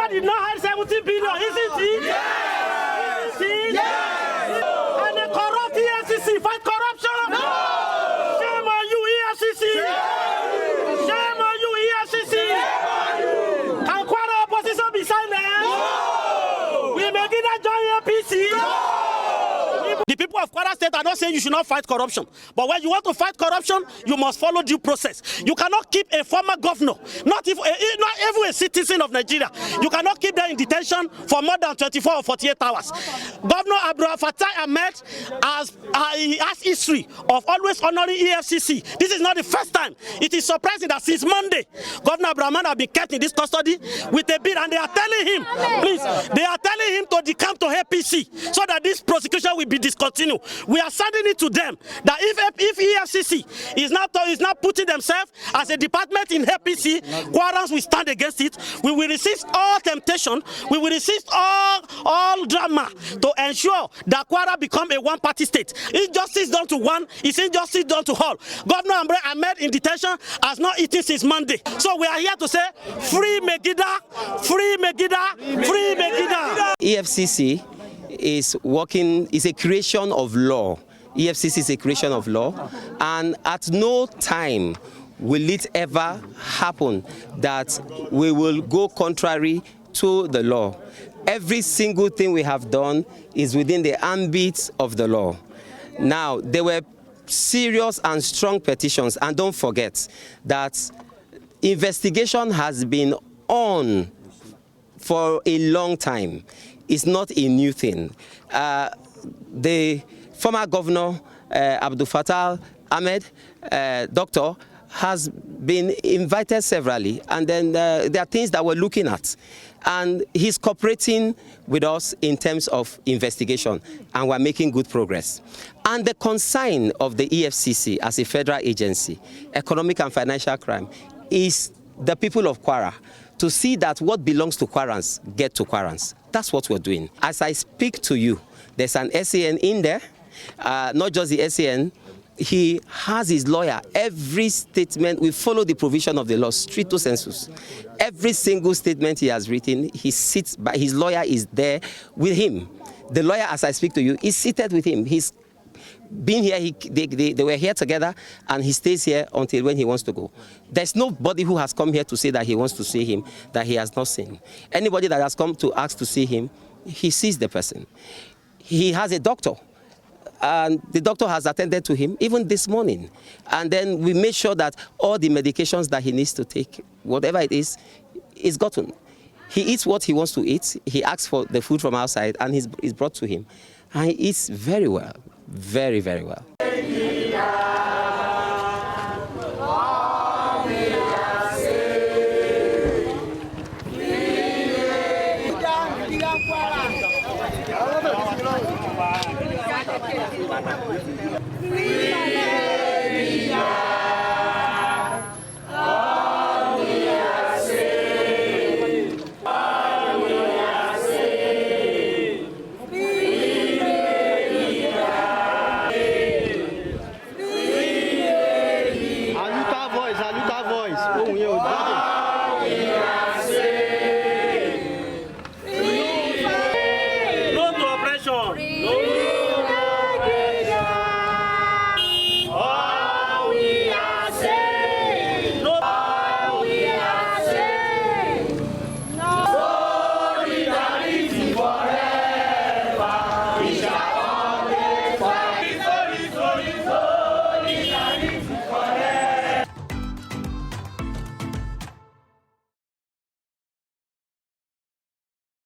Did not have 17 billion, isn't it? Yes! Yes! And the corrupt EFCC fight corruption? No! Shame on you, EFCC! Shame on you, EFCC! Can Kwara opposition be silent? No! We may get that join APC? No! The people of Kwara State are not saying you should not fight corruption. But when you want to fight corruption, you must follow due process. You cannot keep a former governor, not even a citizen of Nigeria. You cannot keep them in detention for more than 24 or 48 hours. Governor Abdulfatah Ahmed has history of always honoring EFCC. This is not the first time. It is surprising that since Monday, Governor Abdulrahman has been kept in this custody with a bill, and they are telling him, please, they are telling him to decamp to APC so that this prosecution will be discontinued. We are sending it to them that if EFCC is not putting themselves as a department in APC, Kwarans will stand against it. We will resist all temptation. We will resist all drama to ensure that Kwara become a one-party state. Injustice done to one is injustice done to all. Governor Ahmed in detention has not eaten since Monday. So we are here to say, free Megida, free Megida, free Megida. EFCC is a creation of law. EFCC is a creation of law, and at no time will it ever happen that we will go contrary to the law. Every single thing we have done is within the ambit of the law. Now, there were serious and strong petitions, and don't forget that investigation has been on for a long time. It's not a new thing. The former governor, Abdulfatah Ahmed, doctor, has been invited severally, and then there are things that we're looking at. And he's cooperating with us in terms of investigation, and we're making good progress. And the consign of the EFCC as a federal agency, economic and financial crime, is the people of Kwara to see that what belongs to Kwarans get to Kwarans. That's what we're doing. As I speak to you, there's an SAN in there, not just the SAN. He has his lawyer. Every statement, we follow the provision of the law, stricto sensu. Every single statement he has written, he sits by, his lawyer is there with him. The lawyer, as I speak to you, is seated with him. He's been here, they were here together, and he stays here until when he wants to go. There's nobody who has come here to say that he wants to see him, that he has not seen. Anybody that has come to ask to see him, he sees the person. He has a doctor, and the doctor has attended to him even this morning. And then we made sure that all the medications that he needs to take, whatever it is gotten. He eats what he wants to eat. He asks for the food from outside, and it's brought to him. And he eats very well, very, very well. Free Nigeria.